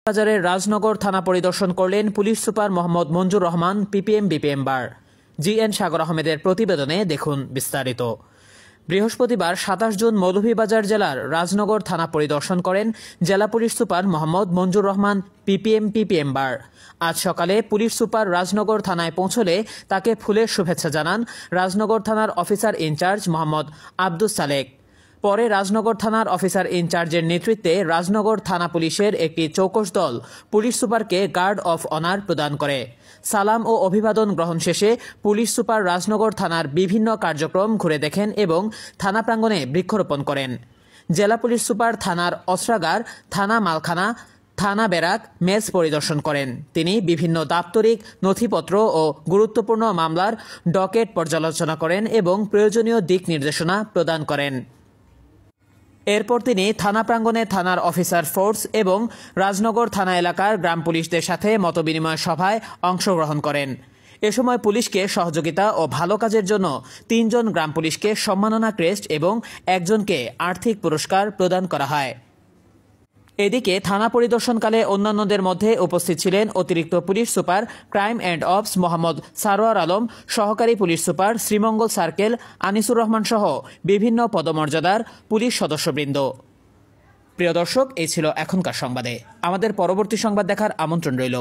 বাজারের রাজনগর থানা পরিদর্শন করলেন পুলিশ সুপার মোহাম্মদ মঞ্জুর রহমান বিপিএম বার। জিএন সাগর আহমেদের প্রতিবেদনে দেখুন বিস্তারিত। বৃহস্পতিবার ২৭ জুন মৌলভীবাজার জেলার রাজনগর থানা পরিদর্শন করেন জেলা পুলিশ সুপার মোহাম্মদ মঞ্জুর রহমান পিপিএম বার। আজ সকালে পুলিশ সুপার রাজনগর থানায় পৌঁছলে তাকে ফুলের শুভেচ্ছা জানান রাজনগর থানার অফিসার ইনচার্জ মোহাম্মদ আব্দুস সালেক। পরে রাজনগর থানার অফিসার ইনচার্জের নেতৃত্বে রাজনগর থানা পুলিশের একটি চৌকস দল পুলিশ সুপারকে গার্ড অফ অনার প্রদান করে। সালাম ও অভিবাদন গ্রহণ শেষে পুলিশ সুপার রাজনগর থানার বিভিন্ন কার্যক্রম ঘুরে দেখেন এবং থানা প্রাঙ্গণে বৃক্ষরোপণ করেন। জেলা পুলিশ সুপার থানার অস্ত্রাগার, থানা মালখানা, থানা ব্যারাক, মেস পরিদর্শন করেন। তিনি বিভিন্ন দাপ্তরিক নথিপত্র ও গুরুত্বপূর্ণ মামলার ডকেট পর্যালোচনা করেন এবং প্রয়োজনীয় দিক নির্দেশনা প্রদান করেন। এরপর তিনি থানা প্রাঙ্গণে থানার অফিসার ফোর্স এবং রাজনগর থানা এলাকার গ্রাম পুলিশদের সাথে মতবিনিময় সভায় অংশগ্রহণ করেন। এ সময় পুলিশকে সহযোগিতা ও ভালো কাজের জন্য ৩ জন গ্রাম পুলিশকে সম্মাননা ক্রেস্ট এবং একজনকে আর্থিক পুরস্কার প্রদান করা হয়। এদিকে থানা পরিদর্শনকালে অন্যান্যদের মধ্যে উপস্থিত ছিলেন অতিরিক্ত police super crime and ops Mohammad Sarwar Alam, সহকারী police super Sreemangal circle Anisur Rahman সহ বিভিন্ন পদমর্যাদার পুলিশ সদস্যবৃন্দ। প্রিয় দর্শক, এই ছিল এখনকার সংবাদে। আমাদের পরবর্তী সংবাদ দেখার আমন্ত্রণ রইল।